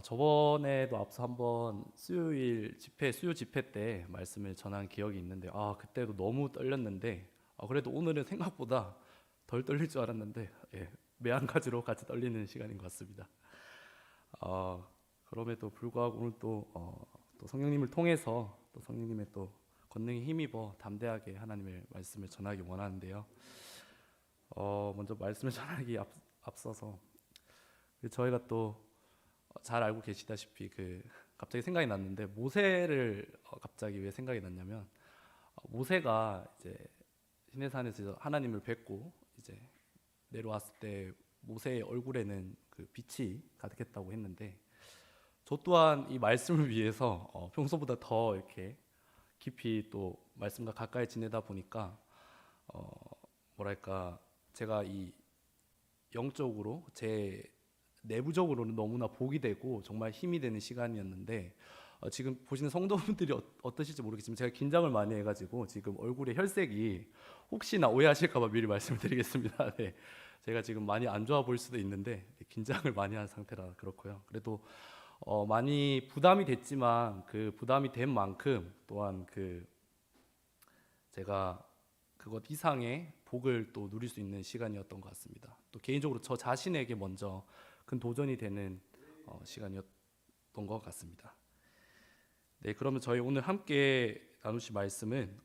저번에도 앞서 한번 수요 집회 때 말씀을 전한 기억이 있는데, 그때도 너무 떨렸는데, 그래도 오늘은 생각보다 덜 떨릴 줄 알았는데, 예, 매한가지로 같이 떨리는 시간인 것 같습니다. 아, 그럼에도 불구하고 오늘 또 성령님을 통해서 또 성령님의 또 권능에 힘입어 담대하게 하나님의 말씀을 전하기 원하는데요. 먼저 말씀을 전하기 앞서서 저희가 또 잘 알고 계시다시피 갑자기 생각이 났는데 모세를 갑자기 왜 생각이 났냐면 모세가 이제 시내산에서 하나님을 뵙고 이제 내려왔을 때 모세의 얼굴에는 그 빛이 가득했다고 했는데 저 또한 이 말씀을 위해서 평소보다 더 이렇게 깊이 또 말씀과 가까이 지내다 보니까 어, 뭐랄까 제가 이 영적으로 제 내부적으로는 너무나 복이 되고 정말 힘이 되는 시간이었는데 지금 보시는 성도분들이 어떠실지 모르겠지만 제가 긴장을 많이 해가지고 지금 얼굴에 혈색이 혹시나 오해하실까봐 미리 말씀을 드리겠습니다. 네, 제가 지금 많이 안 좋아 보일 수도 있는데 긴장을 많이 한 상태라 그렇고요. 그래도 많이 부담이 됐지만 그 부담이 된 만큼 또한 제가 그것 이상의 복을 또 누릴 수 있는 시간이었던 것 같습니다. 또 개인적으로 저 자신에게 먼저 큰 도전이 되는 시간이었던 것 같습니다. 네, 그러면 저희 오늘 함께 나누실 말씀은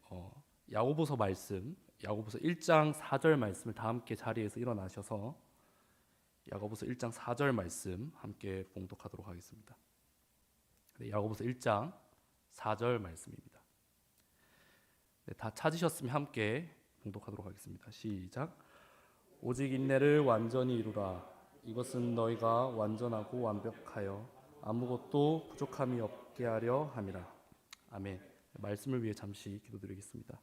야고보서 말씀, 야고보서 1장 4절 말씀을 다 함께 자리에서 일어나셔서 야고보서 1장 4절 말씀 함께 봉독하도록 하겠습니다. 네, 야고보서 1장 4절 말씀입니다. 네, 다 찾으셨으면 함께 봉독하도록 하겠습니다. 시작. 오직 인내를 완전히 이루라. 이것은 너희가 완전하고 완벽하여 아무것도 부족함이 없게 하려 함이라. 아멘. 말씀을 위해 잠시 기도드리겠습니다.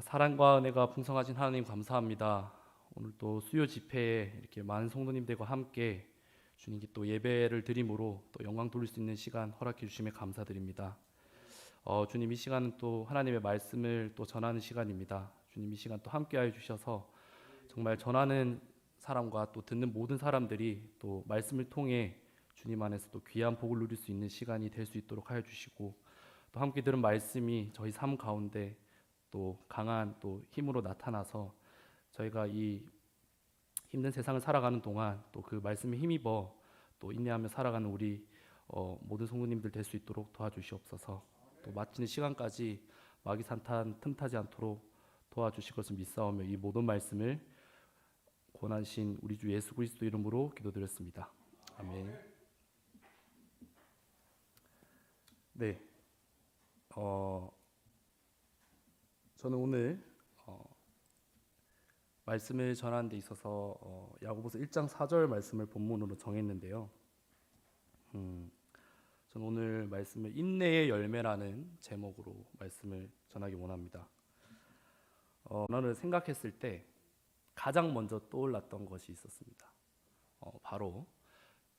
사랑과 은혜가 풍성하신 하나님 감사합니다. 오늘 또 수요 집회에 이렇게 많은 성도님들과 함께 주님께 또 예배를 드림으로 또 영광 돌릴 수 있는 시간 허락해 주심에 감사드립니다. 주님 이 시간은 또 하나님의 말씀을 또 전하는 시간입니다. 주님 이 시간 또 함께하여 주셔서 정말 전하는 사람과 또 듣는 모든 사람들이 또 말씀을 통해 주님 안에서 또 귀한 복을 누릴 수 있는 시간이 될 수 있도록 하여 주시고 또 함께 들은 말씀이 저희 삶 가운데 또 강한 또 힘으로 나타나서 저희가 이 힘든 세상을 살아가는 동안 또 그 말씀에 힘입어 또 인내하며 살아가는 우리 모든 성도님들 될 수 있도록 도와주시옵소서. 또 마치는 시간까지 마귀 산탄 틈타지 않도록 도와주실 것을 믿사오며 이 모든 말씀을 권하신 우리 주 예수 그리스도 이름으로 기도드렸습니다. 아멘. 네, 저는 오늘 말씀을 전하는 데 있어서 야고보서 1장 4절 말씀을 본문으로 정했는데요. 저는 오늘 말씀을 인내의 열매라는 제목으로 말씀을 전하기 원합니다. 오늘 생각했을 때 가장 먼저 떠올랐던 것이 있었습니다. 바로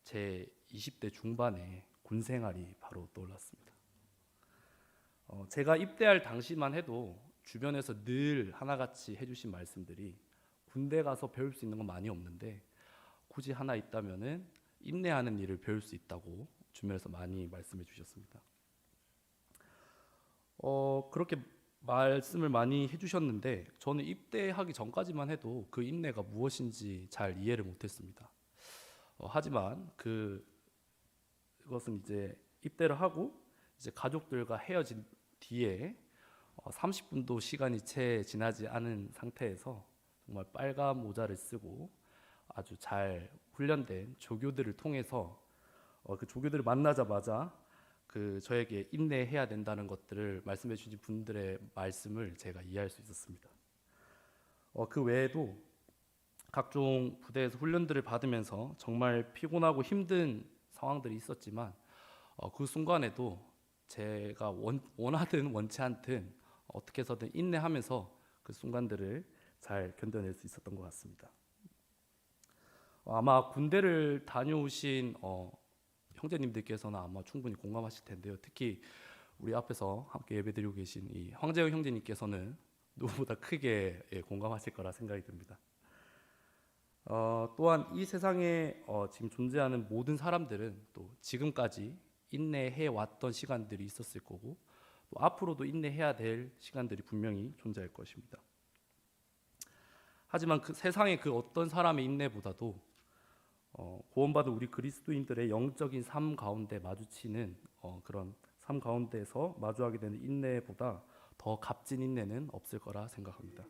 제 20대 중반의 군 생활이 바로 떠올랐습니다. 제가 입대할 당시만 해도 주변에서 늘 하나같이 해주신 말씀들이 군대 가서 배울 수 있는 건 많이 없는데 굳이 하나 있다면은 인내하는 일을 배울 수 있다고 주변에서 많이 말씀해 주셨습니다. 그렇게 말씀을 많이 해주셨는데 저는 입대하기 전까지만 해도 그 인내가 무엇인지 잘 이해를 못했습니다. 하지만 그것은 이제 입대를 하고 이제 가족들과 헤어진 뒤에 30분도 시간이 채 지나지 않은 상태에서 정말 빨간 모자를 쓰고 아주 잘 훈련된 조교들을 통해서 그 조교들을 만나자마자 저에게 인내해야 된다는 것들을 말씀해 주신 분들의 말씀을 제가 이해할 수 있었습니다. 그 외에도 각종 부대에서 훈련들을 받으면서 정말 피곤하고 힘든 상황들이 있었지만 그 순간에도 제가 원하든 원치 않든 어떻게 해서든 인내하면서 그 순간들을 잘 견뎌낼 수 있었던 것 같습니다. 아마 군대를 다녀오신 형제님들께서는 아마 충분히 공감하실 텐데요. 특히 우리 앞에서 함께 예배드리고 계신 이 황재영 형제님께서는 누구보다 크게 공감하실 거라 생각이 듭니다. 또한 이 세상에 지금 존재하는 모든 사람들은 또 지금까지 인내해 왔던 시간들이 있었을 거고 또 앞으로도 인내해야 될 시간들이 분명히 존재할 것입니다. 하지만 그 세상의 그 어떤 사람의 인내보다도 구원받은 우리 그리스도인들의 영적인 삶 가운데 마주치는 그런 삶 가운데서 마주하게 되는 인내보다 더 값진 인내는 없을 거라 생각합니다.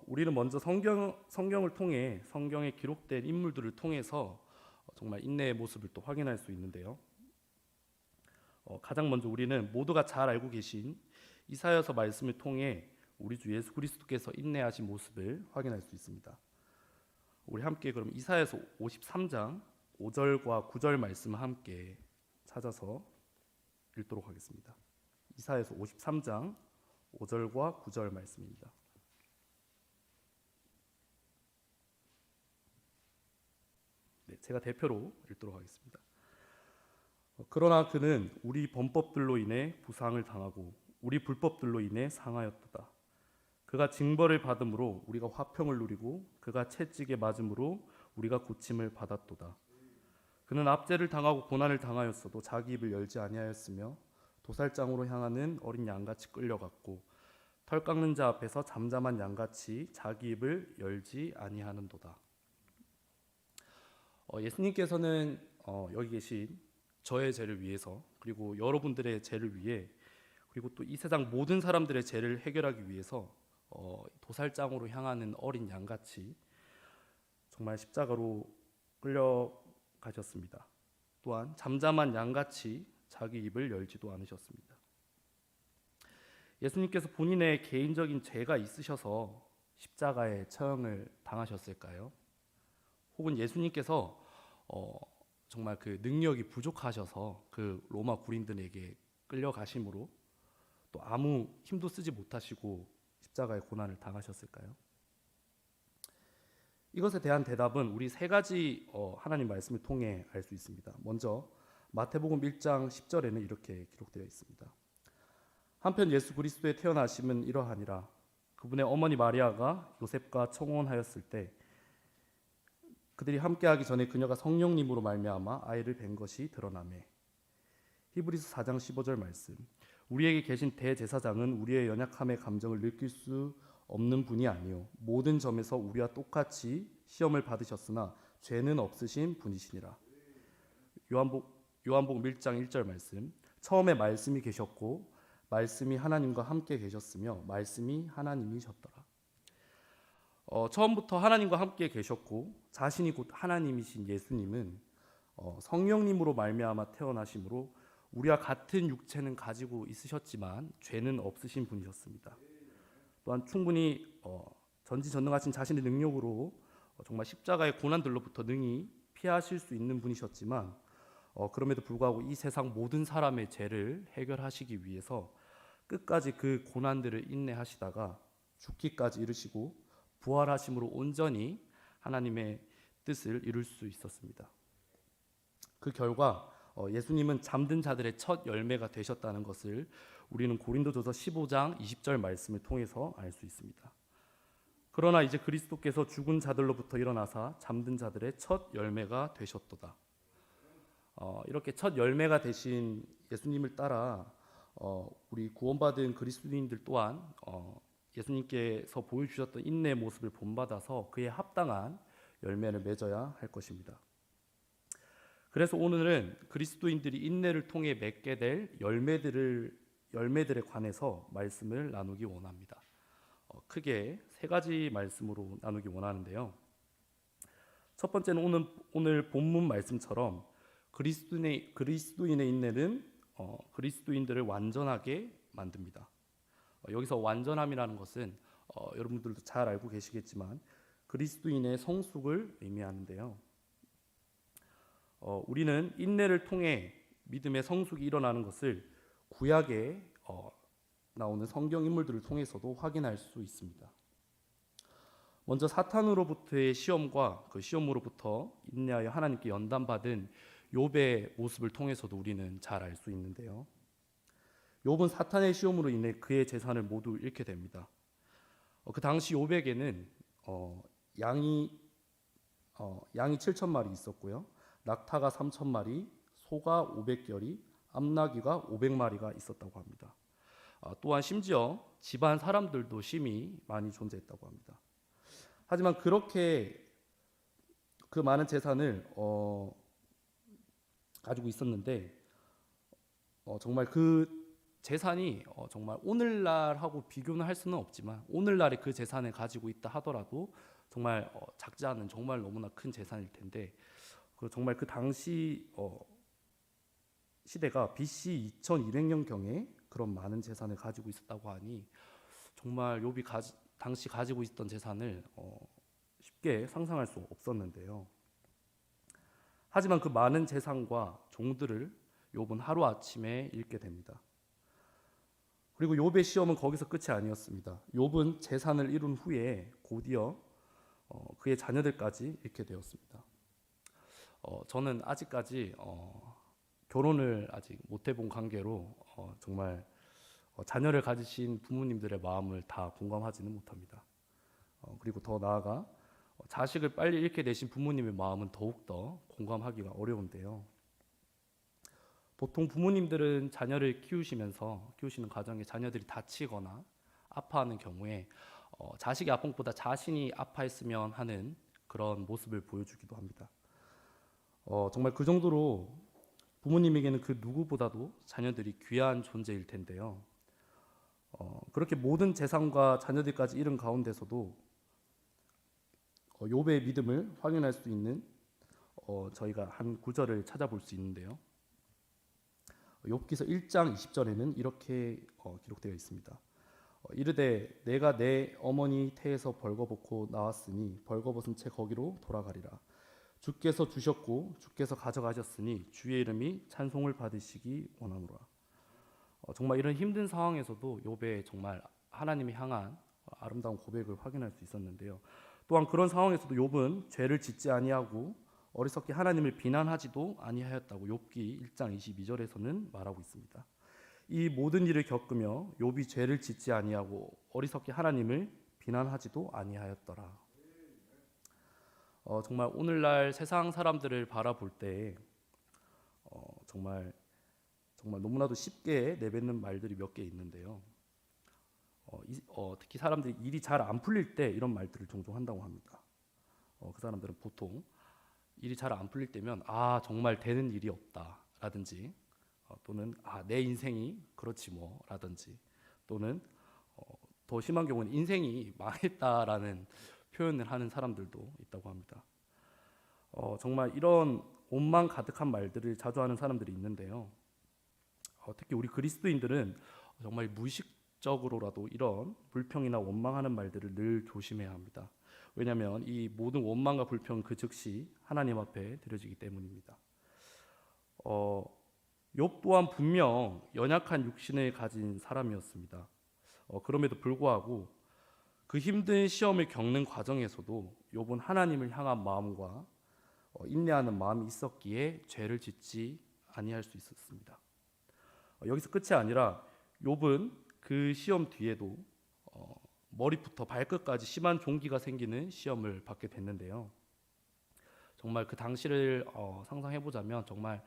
우리는 먼저 성경을 통해 성경에 기록된 인물들을 통해서 정말 인내의 모습을 또 확인할 수 있는데요. 가장 먼저 우리는 모두가 잘 알고 계신 이사야서 말씀을 통해 우리 주 예수 그리스도께서 인내하신 모습을 확인할 수 있습니다. 우리 함께 그럼 이사야서 53장 5절과 9절 말씀을 함께 찾아서 읽도록 하겠습니다. 이사야서 53장 5절과 9절 말씀입니다. 네, 제가 대표로 읽도록 하겠습니다. 그러나 그는 우리 범법들로 인해 부상을 당하고 우리 불법들로 인해 상하였도다. 그가 징벌을 받음으로 우리가 화평을 누리고 그가 채찍에 맞음으로 우리가 고침을 받았도다. 그는 압제를 당하고 고난을 당하였어도 자기 입을 열지 아니하였으며 도살장으로 향하는 어린 양같이 끌려갔고 털 깎는 자 앞에서 잠잠한 양같이 자기 입을 열지 아니하는도다. 예수님께서는 여기 계신 저의 죄를 위해서 그리고 여러분들의 죄를 위해 그리고 또 이 세상 모든 사람들의 죄를 해결하기 위해서 도살장으로 향하는 어린 양같이 정말 십자가로 끌려가셨습니다. 또한 잠잠한 양같이 자기 입을 열지도 않으셨습니다. 예수님께서 본인의 개인적인 죄가 있으셔서 십자가에 처형을 당하셨을까요? 혹은 예수님께서 정말 그 능력이 부족하셔서 그 로마 군인들에게 끌려가심으로 또 아무 힘도 쓰지 못하시고 십자가의 고난을 당하셨을까요? 이것에 대한 대답은 우리 세 가지 하나님 말씀을 통해 알 수 있습니다. 먼저 마태복음 1장 10절에는 이렇게 기록되어 있습니다. 한편 예수 그리스도의 태어나심은 이러하니라. 그분의 어머니 마리아가 요셉과 청혼하였을 때 그들이 함께하기 전에 그녀가 성령님으로 말미암아 아이를 뵌 것이 드러나매. 히브리서 4장 15절 말씀. 우리에게 계신 대제사장은 우리의 연약함의 감정을 느낄 수 없는 분이 아니요 모든 점에서 우리와 똑같이 시험을 받으셨으나 죄는 없으신 분이시니라. 요한복음 1장 1절 말씀. 처음에 말씀이 계셨고 말씀이 하나님과 함께 계셨으며 말씀이 하나님이셨더라. 처음부터 하나님과 함께 계셨고 자신이 곧 하나님이신 예수님은 성령님으로 말미암아 태어나심으로 우리와 같은 육체는 가지고 있으셨지만 죄는 없으신 분이셨습니다. 또한 충분히 전지전능하신 자신의 능력으로 정말 십자가의 고난들로부터 능히 피하실 수 있는 분이셨지만 그럼에도 불구하고 이 세상 모든 사람의 죄를 해결하시기 위해서 끝까지 그 고난들을 인내하시다가 죽기까지 이르시고 부활하심으로 온전히 하나님의 뜻을 이룰 수 있었습니다. 그 결과 예수님은 잠든 자들의 첫 열매가 되셨다는 것을 우리는 고린도전서 15장 20절 말씀을 통해서 알 수 있습니다. 그러나 이제 그리스도께서 죽은 자들로부터 일어나사 잠든 자들의 첫 열매가 되셨도다. 이렇게 첫 열매가 되신 예수님을 따라 우리 구원받은 그리스도인들 또한 예수님께서 보여주셨던 인내의 모습을 본받아서 그에 합당한 열매를 맺어야 할 것입니다. 그래서 오늘은 그리스도인들이 인내를 통해 맺게 될 열매들에 관해서 말씀을 나누기 원합니다. 크게 세 가지 말씀으로 나누기 원하는데요. 첫 번째는 오늘 본문 말씀처럼 그리스도인의 인내는 그리스도인들을 완전하게 만듭니다. 여기서 완전함이라는 것은 여러분들도 잘 알고 계시겠지만 그리스도인의 성숙을 의미하는데요. 우리는 인내를 통해 믿음의 성숙이 일어나는 것을 구약에 나오는 성경 인물들을 통해서도 확인할 수 있습니다. 먼저 사탄으로부터의 시험과 그 시험으로부터 인내하여 하나님께 연단받은 욥의 모습을 통해서도 우리는 잘 알 수 있는데요. 욥은 사탄의 시험으로 인해 그의 재산을 모두 잃게 됩니다. 그 당시 욥에게는 양이 양이 7천 마리 있었고요. 낙타가 3천 마리, 소가 500결이, 암나귀가 500마리가 있었다고 합니다. 또한 심지어 집안 사람들도 심히 많이 존재했다고 합니다. 하지만 그렇게 그 많은 재산을 가지고 있었는데 정말 그 재산이 정말 오늘날하고 비교는 할 수는 없지만 오늘날에 그 재산을 가지고 있다 하더라도 정말 작지 않은 정말 너무나 큰 재산일 텐데 정말 그 당시 시대가 BC 2200년 경에 그런 많은 재산을 가지고 있었다고 하니 정말 욥이 당시 가지고 있던 재산을 쉽게 상상할 수 없었는데요. 하지만 그 많은 재산과 종들을 욥은 하루 아침에 잃게 됩니다. 그리고 욥의 시험은 거기서 끝이 아니었습니다. 욥은 재산을 잃은 후에 곧이어 그의 자녀들까지 잃게 되었습니다. 저는 아직까지 결혼을 아직 못 해본 관계로 정말 자녀를 가지신 부모님들의 마음을 다 공감하지는 못합니다. 그리고 더 나아가 자식을 빨리 잃게 되신 부모님의 마음은 더욱더 공감하기가 어려운데요. 보통 부모님들은 자녀를 키우시는 과정에 자녀들이 다치거나 아파하는 경우에 자식이 아픈 것보다 자신이 아파했으면 하는 그런 모습을 보여주기도 합니다. 정말 그 정도로 부모님에게는 그 누구보다도 자녀들이 귀한 존재일 텐데요. 그렇게 모든 재산과 자녀들까지 잃은 가운데서도 욥의 믿음을 확인할 수 있는 저희가 한 구절을 찾아볼 수 있는데요. 욥기서 1장 20절에는 이렇게 기록되어 있습니다. 이르되 내가 내 어머니 태에서 벌거벗고 나왔으니 벌거벗은 채 거기로 돌아가리라. 주께서 주셨고 주께서 가져가셨으니 주의 이름이 찬송을 받으시기 원하노라. 정말 이런 힘든 상황에서도 욥의 정말 하나님을 향한 아름다운 고백을 확인할 수 있었는데요. 또한 그런 상황에서도 욥은 죄를 짓지 아니하고 어리석게 하나님을 비난하지도 아니하였다고 욥기 1장 22절에서는 말하고 있습니다. 이 모든 일을 겪으며 욥이 죄를 짓지 아니하고 어리석게 하나님을 비난하지도 아니하였더라. 정말 오늘날 세상 사람들을 바라볼 때 정말 너무나도 쉽게 내뱉는 말들이 몇 개 있는데요. 특히 사람들이 일이 잘 안 풀릴 때 이런 말들을 종종 한다고 합니다. 그 사람들은 보통 일이 잘 안 풀릴 때면 정말 되는 일이 없다라든지 또는 내 인생이 그렇지 뭐라든지 또는 더 심한 경우는 인생이 망했다라는 표현을 하는 사람들도 있다고 합니다. 정말 이런 원망 가득한 말들을 자주 하는 사람들이 있는데요. 특히 우리 그리스도인들은 정말 무의식적으로라도 이런 불평이나 원망하는 말들을 늘 조심해야 합니다. 왜냐하면 이 모든 원망과 불평은 그 즉시 하나님 앞에 드려지기 때문입니다. 욥 또한 분명 연약한 육신을 가진 사람이었습니다. 그럼에도 불구하고 그 힘든 시험을 겪는 과정에서도 욥은 하나님을 향한 마음과 인내하는 마음이 있었기에 죄를 짓지 아니할 수 있었습니다. 여기서 끝이 아니라 욥은 그 시험 뒤에도 머리부터 발끝까지 심한 종기가 생기는 시험을 받게 됐는데요. 정말 그 당시를 상상해보자면 정말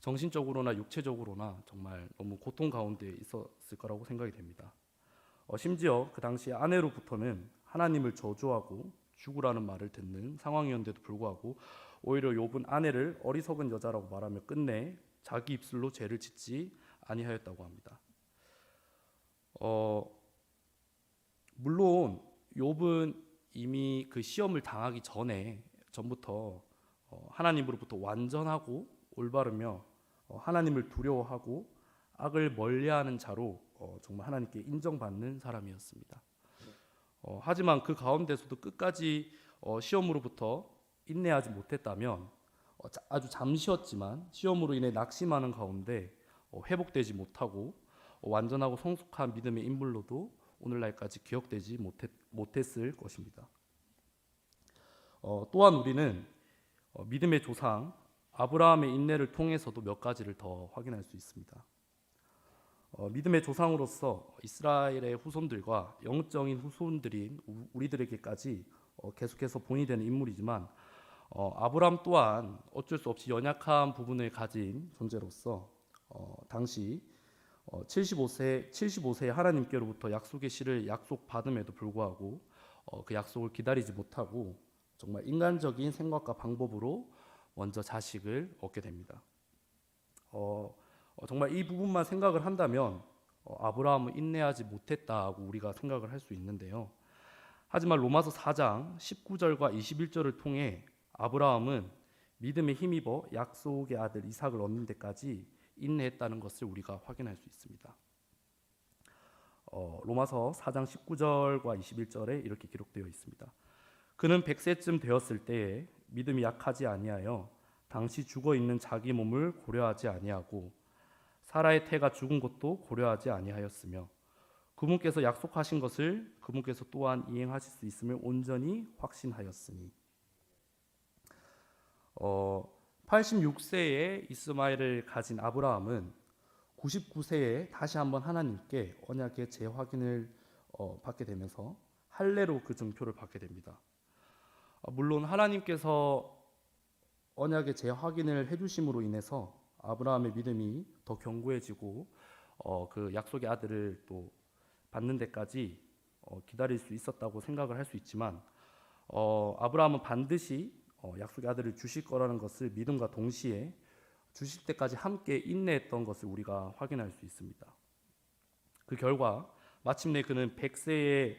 정신적으로나 육체적으로나 정말 너무 고통 가운데 있었을 거라고 생각이 됩니다. 심지어 그 당시 아내로부터는 하나님을 저주하고 죽으라는 말을 듣는 상황이었는데도 불구하고 오히려 욥은 아내를 어리석은 여자라고 말하며 끝내 자기 입술로 죄를 짓지 아니하였다고 합니다. 물론 욥은 이미 그 시험을 당하기 전부터 하나님으로부터 완전하고 올바르며 하나님을 두려워하고 악을 멀리하는 자로 정말 하나님께 인정받는 사람이었습니다. 하지만 그 가운데서도 끝까지 시험으로부터 인내하지 못했다면 아주 잠시였지만 시험으로 인해 낙심하는 가운데 회복되지 못하고 완전하고 성숙한 믿음의 인물로도 오늘날까지 기억되지 못했을 것입니다. 또한 우리는 믿음의 조상 아브라함의 인내를 통해서도 몇 가지를 더 확인할 수 있습니다. 믿음의 조상으로서 이스라엘의 후손들과 영적인 후손들인 우리들에게까지 계속해서 본이 되는 인물이지만 아브라함 또한 어쩔 수 없이 연약한 부분을 가진 존재로서 당시 75세의 하나님께로부터 약속의 씨를 약속받음에도 불구하고 그 약속을 기다리지 못하고 정말 인간적인 생각과 방법으로 먼저 자식을 얻게 됩니다. 정말 이 부분만 생각을 한다면 아브라함은 인내하지 못했다고 우리가 생각을 할 수 있는데요. 하지만 로마서 4장 19절과 21절을 통해 아브라함은 믿음에 힘입어 약속의 아들 이삭을 얻는 데까지 인내했다는 것을 우리가 확인할 수 있습니다. 로마서 4장 19절과 21절에 이렇게 기록되어 있습니다. 그는 100세쯤 되었을 때에 믿음이 약하지 아니하여 당시 죽어 있는 자기 몸을 고려하지 아니하고 사라의 태가 죽은 것도 고려하지 아니하였으며 그분께서 약속하신 것을 그분께서 또한 이행하실 수 있음을 온전히 확신하였으니 86세에 이스마엘을 가진 아브라함은 99세에 다시 한번 하나님께 언약의 재확인을 받게 되면서 할례로 그 증표를 받게 됩니다. 물론 하나님께서 언약의 재확인을 해주심으로 인해서 아브라함의 믿음이 더 견고해지고 그 약속의 아들을 또 받는 데까지 기다릴 수 있었다고 생각을 할 수 있지만 아브라함은 반드시 약속의 아들을 주실 거라는 것을 믿음과 동시에 주실 때까지 함께 인내했던 것을 우리가 확인할 수 있습니다. 그 결과 마침내 그는 100세의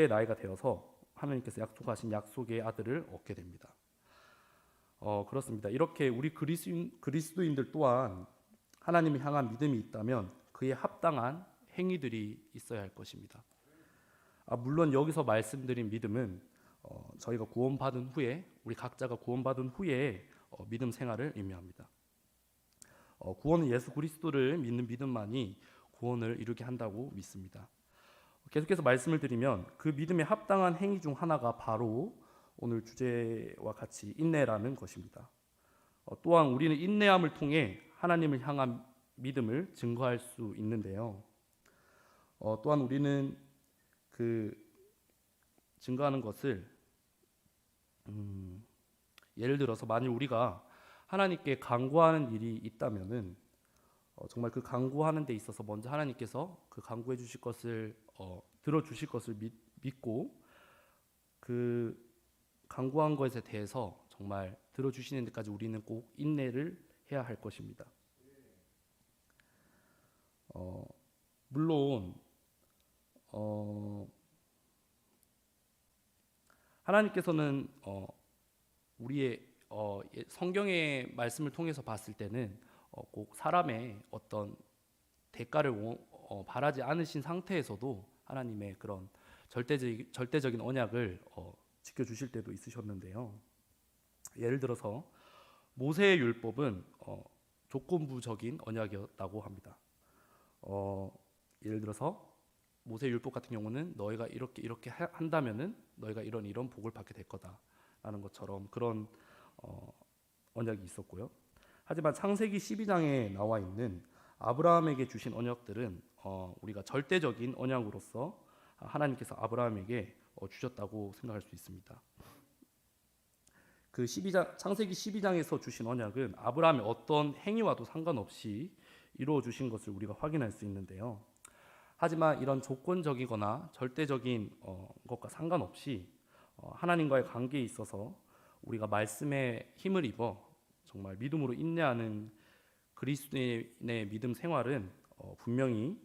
나이가 되어서 하나님께서 약속하신 약속의 아들을 얻게 됩니다. 그렇습니다. 이렇게 우리 그리스도인들 또한 하나님을 향한 믿음이 있다면 그에 합당한 행위들이 있어야 할 것입니다. 물론 여기서 말씀드린 믿음은 저희가 구원받은 후에 우리 각자가 구원받은 후에 믿음 생활을 의미합니다. 구원은 예수 그리스도를 믿는 믿음만이 구원을 이루게 한다고 믿습니다. 계속해서 말씀을 드리면 그 믿음에 합당한 행위 중 하나가 바로 오늘 주제와 같이 인내라는 것입니다. 또한 우리는 인내함을 통해 하나님을 향한 믿음을 증거할 수 있는데요. 또한 우리는 그 증거하는 것을 예를 들어서 만일 우리가 하나님께 간구하는 일이 있다면은 정말 그 간구하는 데 있어서 먼저 하나님께서 그 간구해 주실 것을 들어주실 것을 믿고 그 간구한 것에 대해서 정말 들어주시는 데까지 우리는 꼭 인내를 해야 할 것입니다. 물론 하나님께서는 우리의 성경의 말씀을 통해서 봤을 때는 꼭 사람의 어떤 대가를 바라지 않으신 상태에서도 하나님의 그런 절대적인 언약을 지켜주실 때도 있으셨는데요. 예를 들어서 모세의 율법은 조건부적인 언약이었다고 합니다. 예를 들어서 모세 율법 같은 경우는 너희가 이렇게 한다면은 너희가 이런 복을 받게 될 거다라는 것처럼 그런 언약이 있었고요. 하지만 창세기 12장에 나와 있는 아브라함에게 주신 언약들은 우리가 절대적인 언약으로서 하나님께서 아브라함에게 주셨다고 생각할 수 있습니다. 그 창세기 12장에서 주신 언약은 아브라함의 어떤 행위와도 상관없이 이루어 주신 것을 우리가 확인할 수 있는데요. 하지만 이런 조건적이거나 절대적인 것과 상관없이 하나님과의 관계에 있어서 우리가 말씀에 힘을 입어 정말 믿음으로 인내하는 그리스도인의 믿음 생활은 분명히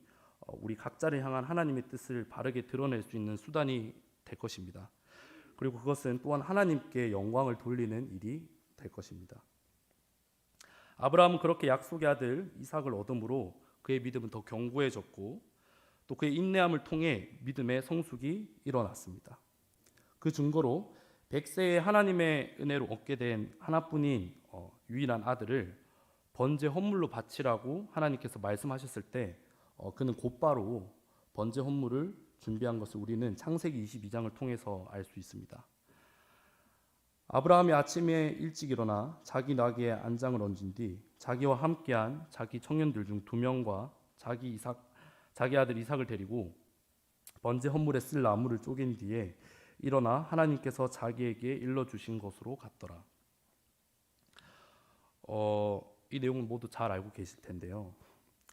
우리 각자를 향한 하나님의 뜻을 바르게 드러낼 수 있는 수단이 될 것입니다. 그리고 그것은 또한 하나님께 영광을 돌리는 일이 될 것입니다. 아브라함은 그렇게 약속의 아들 이삭을 얻음으로 그의 믿음은 더 견고해졌고 또 그의 인내함을 통해 믿음의 성숙이 일어났습니다. 그 증거로 100세의 하나님의 은혜로 얻게 된 하나뿐인 유일한 아들을 번제 헌물로 바치라고 하나님께서 말씀하셨을 때 그는 곧바로 번제 헌물을 준비한 것을 우리는 창세기 22장을 통해서 알 수 있습니다. 아브라함이 아침에 일찍 일어나 자기 나귀에 안장을 얹은 뒤 자기와 함께한 자기 청년들 중 2명과 자기 아들 이삭을 데리고 번제 헌물에 쓸 나무를 쪼갠 뒤에 일어나 하나님께서 자기에게 일러주신 것으로 같더라. 이 내용은 모두 잘 알고 계실 텐데요.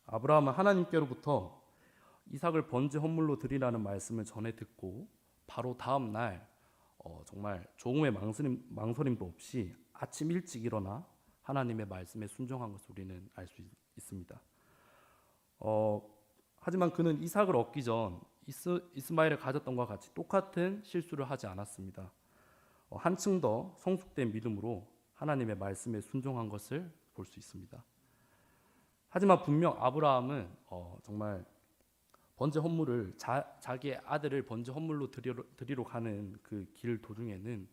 아브라함은 하나님께로부터 이삭을 번제 헌물로 드리라는 말씀을 전해 듣고 바로 다음 날 정말 조금의 망설임도 없이 아침 일찍 일어나 하나님의 말씀에 순종한 것을 우리는 알 수 있습니다. 하지만 그는 이삭을 얻기 전 이스마엘을 가졌던 것과 같이 똑같은 실수를 하지 않았습니다. 한층 더 성숙된 믿음으로 하나님의 말씀에 순종한 것을 볼 수 있습니다. 하지만 분명 아브라함은 정말 번제 헌물을 자기의 아들을 번제 헌물로 드리러 가는 그 길 도중에는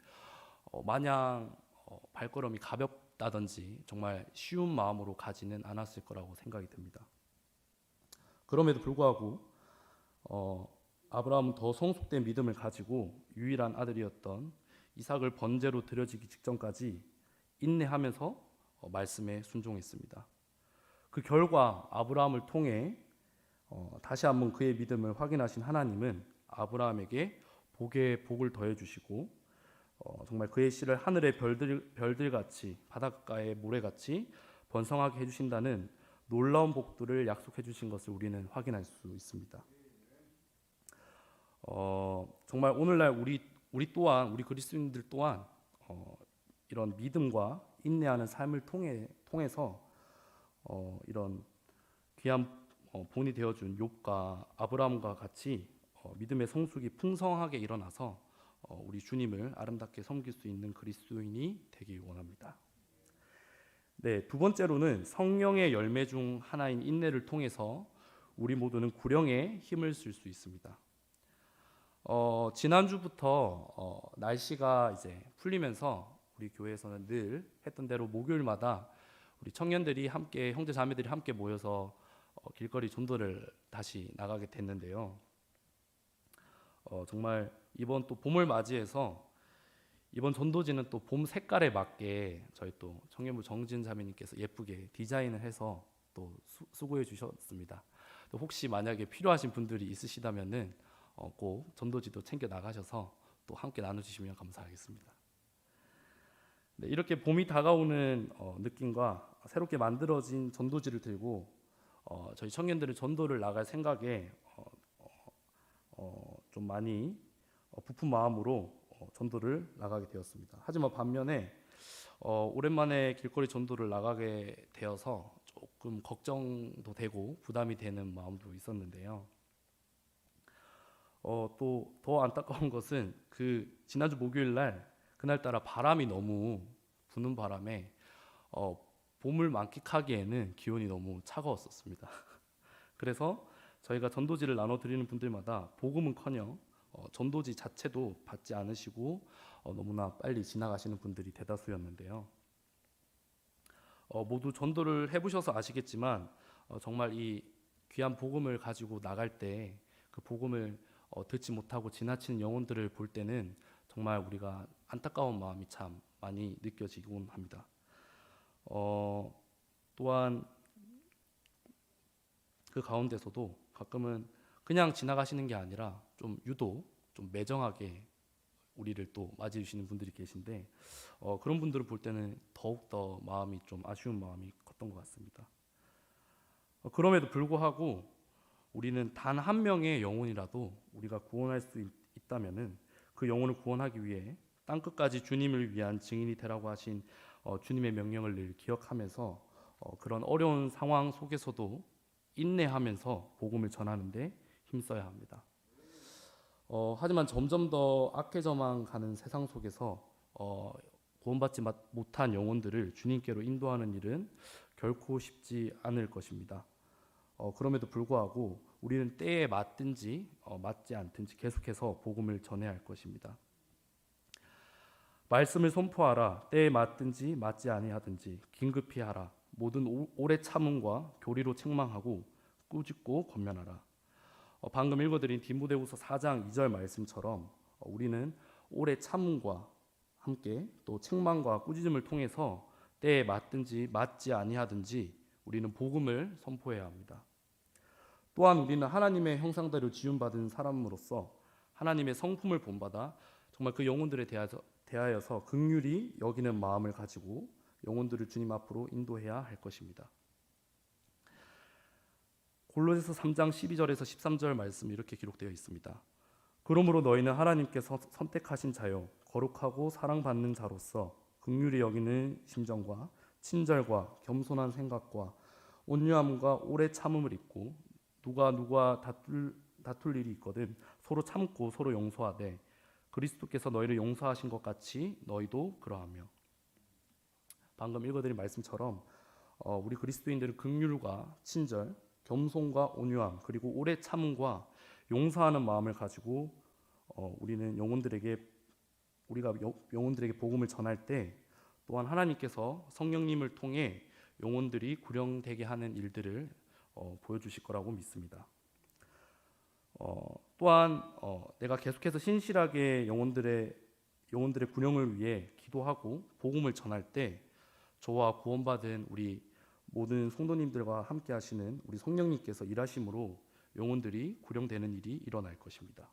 마냥 발걸음이 가볍다든지 정말 쉬운 마음으로 가지는 않았을 거라고 생각이 듭니다. 그럼에도 불구하고 아브라함은 더 성숙된 믿음을 가지고 유일한 아들이었던 이삭을 번제로 드려지기 직전까지 인내하면서 말씀에 순종했습니다. 그 결과 아브라함을 통해 다시 한번 그의 믿음을 확인하신 하나님은 아브라함에게 복에 복을 더해 주시고 정말 그의 씨를 하늘의 별들 같이 바닷가의 모래같이 번성하게 해주신다는 놀라운 복들을 약속해 주신 것을 우리는 확인할 수 있습니다. 정말 오늘날 우리 또한 우리 그리스도인들 또한 이런 믿음과 인내하는 삶을 통해서 이런 귀한 본이 되어준 욥과 아브라함과 같이 믿음의 성숙이 풍성하게 일어나서 우리 주님을 아름답게 섬길 수 있는 그리스도인이 되길 원합니다. 네, 두 번째로는 성령의 열매 중 하나인 인내를 통해서 우리 모두는 구령에 힘을 쓸 수 있습니다. 지난주부터 날씨가 이제 풀리면서 우리 교회에서는 늘 했던 대로 목요일마다 우리 청년들이 함께 형제 자매들이 함께 모여서 길거리 전도를 다시 나가게 됐는데요. 정말 이번 또 봄을 맞이해서 이번 전도지는 또 봄 색깔에 맞게 저희 또 청년부 정진 자매님께서 예쁘게 디자인을 해서 또 수고해 주셨습니다. 또 혹시 만약에 필요하신 분들이 있으시다면은 꼭 전도지도 챙겨 나가셔서 또 함께 나눠주시면 감사하겠습니다. 네, 이렇게 봄이 다가오는 느낌과 새롭게 만들어진 전도지를 들고 저희 청년들은 전도를 나갈 생각에 좀 많이 부푼 마음으로 전도를 나가게 되었습니다. 하지만 반면에 오랜만에 길거리 전도를 나가게 되어서 조금 걱정도 되고 부담이 되는 마음도 있었는데요. 또 더 안타까운 것은 그 지난주 목요일 날 그날따라 바람이 너무 부는 바람에 봄을 만끽하기에는 기온이 너무 차가웠었습니다. 그래서 저희가 전도지를 나눠드리는 분들마다 복음은커녕 전도지 자체도 받지 않으시고 너무나 빨리 지나가시는 분들이 대다수였는데요. 모두 전도를 해보셔서 아시겠지만 정말 이 귀한 복음을 가지고 나갈 때 그 복음을 듣지 못하고 지나치는 영혼들을 볼 때는 정말 우리가 안타까운 마음이 참 많이 느껴지곤 합니다. 또한 그 가운데서도 가끔은 그냥 지나가시는 게 아니라 좀 유독 좀 매정하게 우리를 또 맞이해 주시는 분들이 계신데 그런 분들을 볼 때는 더욱더 마음이 좀 아쉬운 마음이 컸던 것 같습니다. 그럼에도 불구하고 우리는 단 한 명의 영혼이라도 우리가 구원할 수 있다면은 그 영혼을 구원하기 위해 땅끝까지 주님을 위한 증인이 되라고 하신 주님의 명령을 늘 기억하면서 그런 어려운 상황 속에서도 인내하면서 복음을 전하는데 힘써야 합니다. 하지만 점점 더 악해져만 가는 세상 속에서 구원받지 못한 영혼들을 주님께로 인도하는 일은 결코 쉽지 않을 것입니다. 그럼에도 불구하고 우리는 때에 맞든지 맞지 않든지 계속해서 복음을 전해야 할 것입니다. 말씀을 선포하라. 때에 맞든지 맞지 아니하든지 긴급히 하라. 모든 오래 참음과 교리로 책망하고 꾸짖고 권면하라. 방금 읽어드린 디모데후서 4장 2절 말씀처럼 우리는 오래 참음과 함께 또 책망과 꾸짖음을 통해서 때에 맞든지 맞지 아니하든지 우리는 복음을 선포해야 합니다. 또한 우리는 하나님의 형상대로 지음받은 사람으로서 하나님의 성품을 본받아 정말 그 영혼들에 대하여서 긍휼히 여기는 마음을 가지고 영혼들을 주님 앞으로 인도해야 할 것입니다. 골로새서 3장 12절에서 13절 말씀이 이렇게 기록되어 있습니다. 그러므로 너희는 하나님께서 선택하신 자요 거룩하고 사랑받는 자로서 긍휼히 여기는 심정과 친절과 겸손한 생각과 온유함과 오래 참음을 입고 누가 다툴 일이 있거든 서로 참고 서로 용서하되 그리스도께서 너희를 용서하신 것 같이 너희도 그러하며. 방금 읽어드린 말씀처럼 우리 그리스도인들은 긍휼과 친절, 겸손과 온유함 그리고 오래 참음과 용서하는 마음을 가지고 우리가 영혼들에게 복음을 전할 때 또한 하나님께서 성령님을 통해 영혼들이 구령되게 하는 일들을 보여주실 거라고 믿습니다. 또한 내가 계속해서 신실하게 영혼들의 구령을 위해 기도하고 복음을 전할 때 저와 구원받은 우리 모든 성도님들과 함께 하시는 우리 성령님께서 일하심으로 영혼들이 구령되는 일이 일어날 것입니다.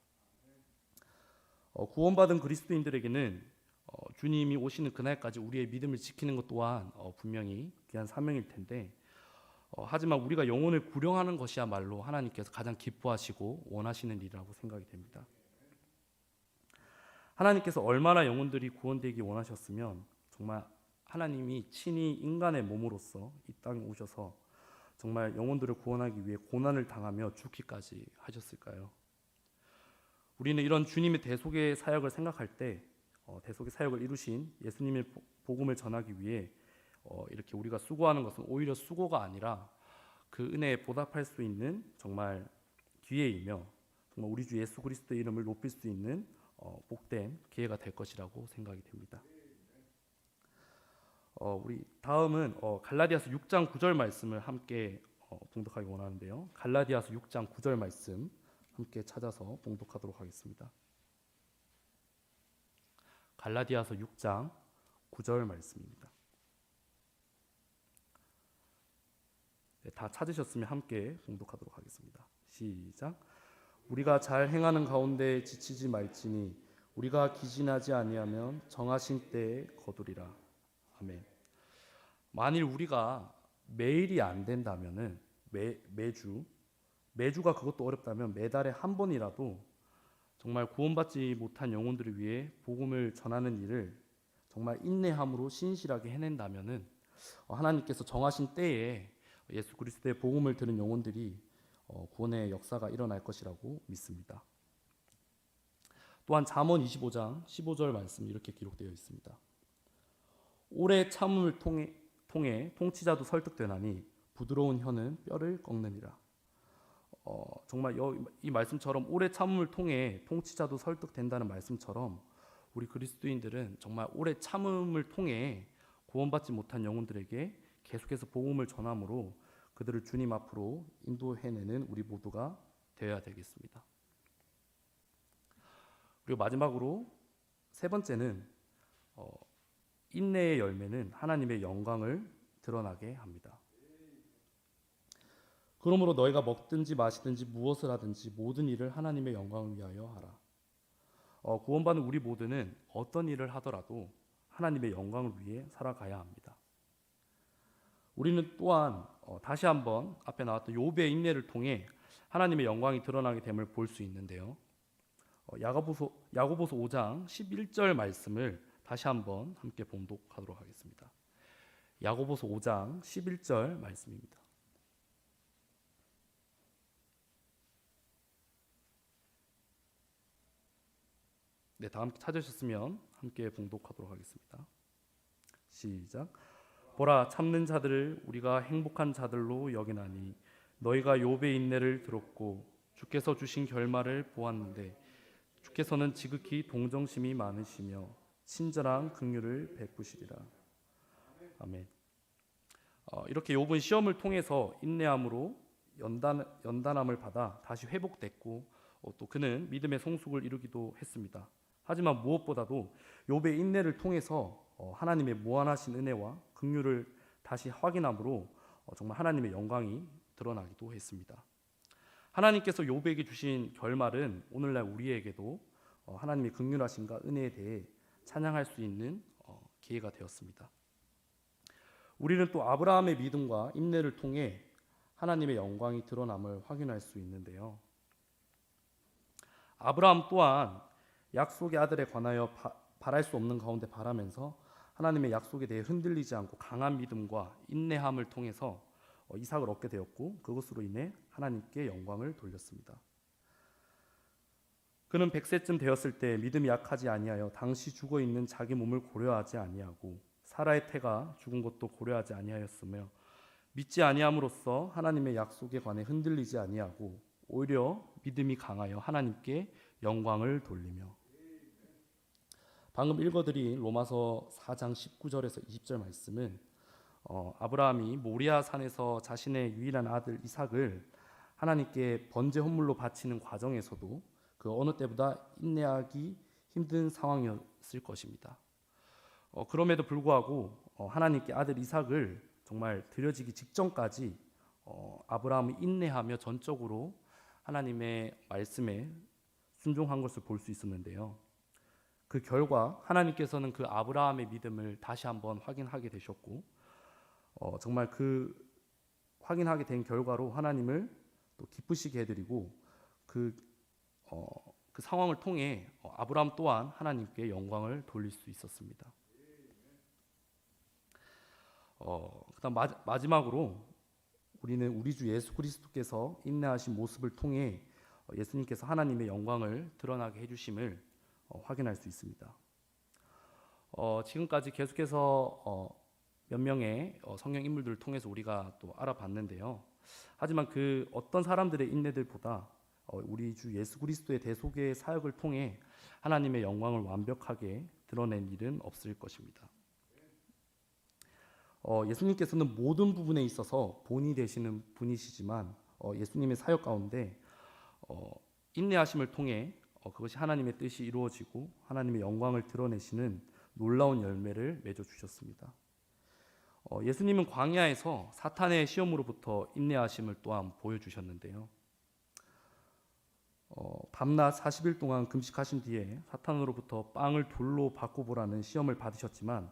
구원받은 그리스도인들에게는 주님이 오시는 그날까지 우리의 믿음을 지키는 것 또한 분명히 귀한 사명일 텐데 하지만 우리가 영혼을 구령하는 것이야말로 하나님께서 가장 기뻐하시고 원하시는 일이라고 생각이 됩니다. 하나님께서 얼마나 영혼들이 구원되기 원하셨으면 정말 하나님이 친히 인간의 몸으로서 이 땅에 오셔서 정말 영혼들을 구원하기 위해 고난을 당하며 죽기까지 하셨을까요? 우리는 이런 주님의 대속의 사역을 생각할 때 대속의 사역을 이루신 예수님의 복음을 전하기 위해 이렇게 우리가 수고하는 것은 오히려 수고가 아니라 그 은혜에 보답할 수 있는 정말 기회이며 정말 우리 주 예수 그리스도의 이름을 높일 수 있는 복된 기회가 될 것이라고 생각이 됩니다. 우리 다음은 갈라디아서 6장 9절 말씀을 함께 봉독하기 원하는데요. 갈라디아서 6장 9절 말씀 함께 찾아서 봉독하도록 하겠습니다. 갈라디아서 6장 9절 말씀입니다. 네, 다 찾으셨으면 함께 봉독하도록 하겠습니다. 시작. 우리가 잘 행하는 가운데 지치지 말지니 우리가 기진하지 아니하면 정하신 때에 거두리라. 아멘. 만일 우리가 매일이 안 된다면은 매주가 그것도 어렵다면 매달에 한 번이라도 정말 구원받지 못한 영혼들을 위해 복음을 전하는 일을 정말 인내함으로 신실하게 해낸다면은 하나님께서 정하신 때에 예수 그리스도의 복음을 들은 영혼들이 구원의 역사가 일어날 것이라고 믿습니다. 또한 잠언 25장 15절 말씀이 이렇게 기록되어 있습니다. 오래 참음을 통해 통치자도 설득되나니 부드러운 혀는 뼈를 꺾느니라. 정말 이 말씀처럼 오래 참음을 통해 통치자도 설득된다는 말씀처럼 우리 그리스도인들은 정말 오래 참음을 통해 구원받지 못한 영혼들에게 계속해서 복음을 전함으로 그들을 주님 앞으로 인도해내는 우리 모두가 되어야 되겠습니다. 그리고 마지막으로 세 번째는 인내의 열매는 하나님의 영광을 드러나게 합니다. 그러므로 너희가 먹든지 마시든지 무엇을 하든지 모든 일을 하나님의 영광을 위하여 하라. 구원받은 우리 모두는 어떤 일을 하더라도 하나님의 영광을 위해 살아가야 합니다. 우리는 또한 다시 한번 앞에 나왔던 욥의 인내를 통해 하나님의 영광이 드러나게 됨을 볼 수 있는데요. 야고보서 5장 11절 말씀을 다시 한번 함께 봉독하도록 하겠습니다. 야고보서 5장 11절 말씀입니다. 네, 다 함께 찾으셨으면 함께 봉독하도록 하겠습니다. 시작. 보라, 참는 자들을 우리가 행복한 자들로 여기나니 너희가 욥의 인내를 들었고 주께서 주신 결말을 보았는데 주께서는 지극히 동정심이 많으시며 친절한 긍휼을 베푸시리라. 아멘. 이렇게 욥은 시험을 통해서 인내함으로 연단함을 받아 다시 회복됐고 또 그는 믿음의 성숙을 이루기도 했습니다. 하지만 무엇보다도 욥의 인내를 통해서 하나님의 무한하신 은혜와 긍휼을 다시 확인함으로 정말 하나님의 영광이 드러나기도 했습니다. 하나님께서 욥에게 주신 결말은 오늘날 우리에게도 하나님의 긍휼하심과 은혜에 대해 찬양할 수 있는 기회가 되었습니다. 우리는 또 아브라함의 믿음과 인내를 통해 하나님의 영광이 드러남을 확인할 수 있는데요. 아브라함 또한 약속의 아들에 관하여 바랄 수 없는 가운데 바라면서 하나님의 약속에 대해 흔들리지 않고 강한 믿음과 인내함을 통해서 이삭을 얻게 되었고, 그것으로 인해 하나님께 영광을 돌렸습니다. 그는 100세쯤 되었을 때 믿음이 약하지 아니하여 당시 죽어 있는 자기 몸을 고려하지 아니하고 사라의 태가 죽은 것도 고려하지 아니하였으며 믿지 아니함으로써 하나님의 약속에 관해 흔들리지 아니하고 오히려 믿음이 강하여 하나님께 영광을 돌리며, 방금 읽어드린 로마서 4장 19절에서 20절 말씀은 아브라함이 모리아 산에서 자신의 유일한 아들 이삭을 하나님께 번제 헌물로 바치는 과정에서도 그 어느 때보다 인내하기 힘든 상황이었을 것입니다. 그럼에도 불구하고 하나님께 아들 이삭을 정말 드려지기 직전까지 아브라함은 인내하며 전적으로 하나님의 말씀에 순종한 것을 볼 수 있었는데요. 그 결과 하나님께서는 그 아브라함의 믿음을 다시 한번 확인하게 되셨고, 정말 그 확인하게 된 결과로 하나님을 또 기쁘시게 해드리고 그 상황을 통해 아브라함 또한 하나님께 영광을 돌릴 수 있었습니다. 그다음 마지막으로 우리는 우리 주 예수 그리스도께서 인내하신 모습을 통해 예수님께서 하나님의 영광을 드러나게 해주심을 확인할 수 있습니다. 지금까지 계속해서 몇 명의 성경 인물들을 통해서 우리가 또 알아봤는데요. 하지만 그 어떤 사람들의 인내들보다 우리 주 예수 그리스도의 대속의 사역을 통해 하나님의 영광을 완벽하게 드러낸 일은 없을 것입니다. 예수님께서는 모든 부분에 있어서 본이 되시는 분이시지만 예수님의 사역 가운데 인내하심을 통해 그것이 하나님의 뜻이 이루어지고 하나님의 영광을 드러내시는 놀라운 열매를 맺어주셨습니다. 예수님은 광야에서 사탄의 시험으로부터 인내하심을 또한 보여주셨는데요. 밤낮 40일 동안 금식하신 뒤에 사탄으로부터 빵을 돌로 바꿔보라는 시험을 받으셨지만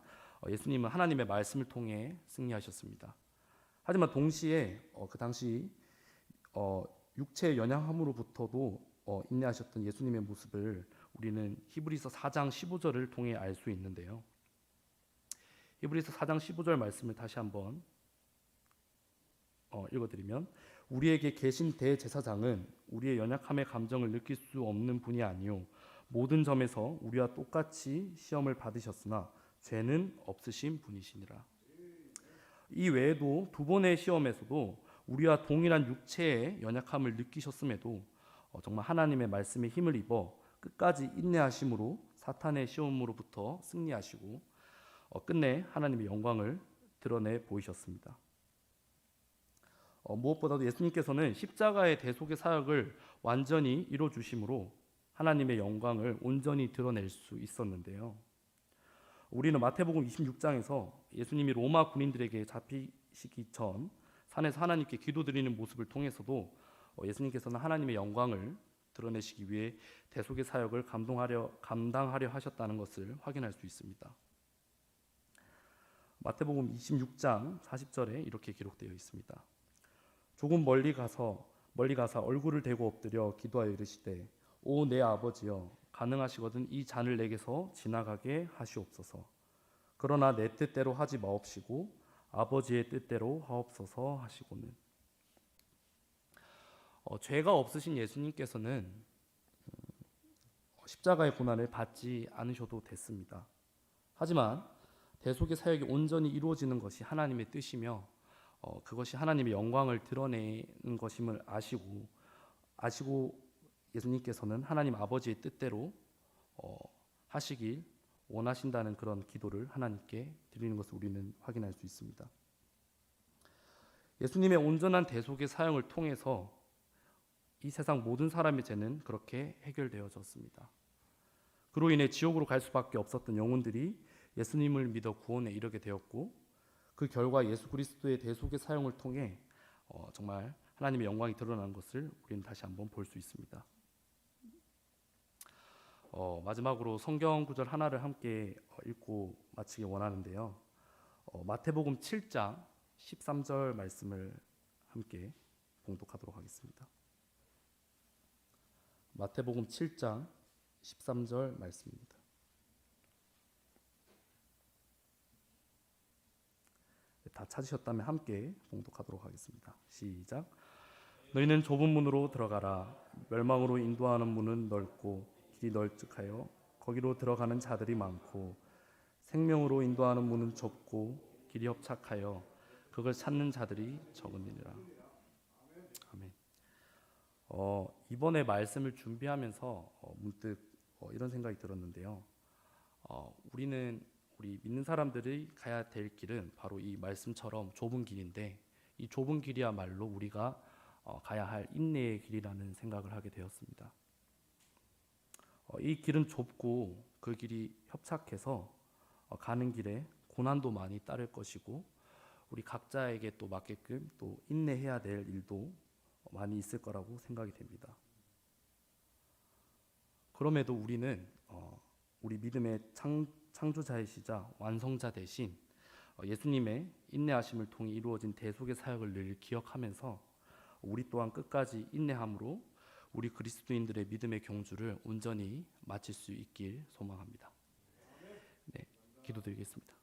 예수님은 하나님의 말씀을 통해 승리하셨습니다. 하지만 동시에 그 당시 육체의 연약함으로부터도 인내하셨던 예수님의 모습을 우리는 히브리서 4장 15절을 통해 알 수 있는데요. 히브리서 4장 15절 말씀을 다시 한번 읽어드리면, 우리에게 계신 대제사장은 우리의 연약함의 감정을 느낄 수 없는 분이 아니요 모든 점에서 우리와 똑같이 시험을 받으셨으나 죄는 없으신 분이시니라. 이 외에도 두 번의 시험에서도 우리와 동일한 육체의 연약함을 느끼셨음에도 정말 하나님의 말씀에 힘을 입어 끝까지 인내하심으로 사탄의 시험으로부터 승리하시고 끝내 하나님의 영광을 드러내 보이셨습니다. 무엇보다도 예수님께서는 십자가의 대속의 사역을 완전히 이루어주심으로 하나님의 영광을 온전히 드러낼 수 있었는데요. 우리는 마태복음 26장에서 예수님이 로마 군인들에게 잡히시기 전 산에서 하나님께 기도드리는 모습을 통해서도 예수님께서는 하나님의 영광을 드러내시기 위해 대속의 사역을 감당하려 하셨다는 것을 확인할 수 있습니다. 마태복음 26장 40절에 이렇게 기록되어 있습니다. 조금 멀리 가서 얼굴을 대고 엎드려 기도하여 이르시되 오 내 아버지여 가능하시거든 이 잔을 내게서 지나가게 하시옵소서. 그러나 내 뜻대로 하지 마옵시고 아버지의 뜻대로 하옵소서 하시고는. 죄가 없으신 예수님께서는 십자가의 고난을 받지 않으셔도 됐습니다. 하지만 대속의 사역이 온전히 이루어지는 것이 하나님의 뜻이며 그것이 하나님의 영광을 드러내는 것임을 아시고 예수님께서는 하나님 아버지의 뜻대로 하시길 원하신다는 그런 기도를 하나님께 드리는 것을 우리는 확인할 수 있습니다. 예수님의 온전한 대속의 사역을 통해서 이 세상 모든 사람의 죄는 그렇게 해결되어졌습니다. 그로 인해 지옥으로 갈 수밖에 없었던 영혼들이 예수님을 믿어 구원에 이르게 되었고, 그 결과 예수 그리스도의 대속의 사용을 통해 정말 하나님의 영광이 드러난 것을 우리는 다시 한번 볼 수 있습니다. 마지막으로 성경 구절 하나를 함께 읽고 마치기 원하는데요. 마태복음 7장 13절 말씀을 함께 봉독하도록 하겠습니다. 마태복음 7장 13절 말씀입니다. 다 찾으셨다면 함께 봉독하도록 하겠습니다. 시작. 너희는 좁은 문으로 들어가라. 멸망으로 인도하는 문은 넓고 길이 널찍하여 거기로 들어가는 자들이 많고 생명으로 인도하는 문은 좁고 길이 협착하여 그걸 찾는 자들이 적으니라. 아멘. 이번에 말씀을 준비하면서 문득 이런 생각이 들었는데요. 우리 믿는 사람들이 가야 될 길은 바로 이 말씀처럼 좁은 길인데, 이 좁은 길이야말로 우리가 가야 할 인내의 길이라는 생각을 하게 되었습니다. 이 길은 좁고 그 길이 협착해서 가는 길에 고난도 많이 따를 것이고, 우리 각자에게 또 맞게끔 또 인내해야 될 일도 많이 있을 거라고 생각이 됩니다. 그럼에도 우리는 우리 믿음의 창조자이시자 완성자 대신 예수님의 인내하심을 통해 이루어진 대속의 사역을 늘 기억하면서 우리 또한 끝까지 인내함으로 우리 그리스도인들의 믿음의 경주를 온전히 마칠 수 있길 소망합니다. 네, 기도드리겠습니다.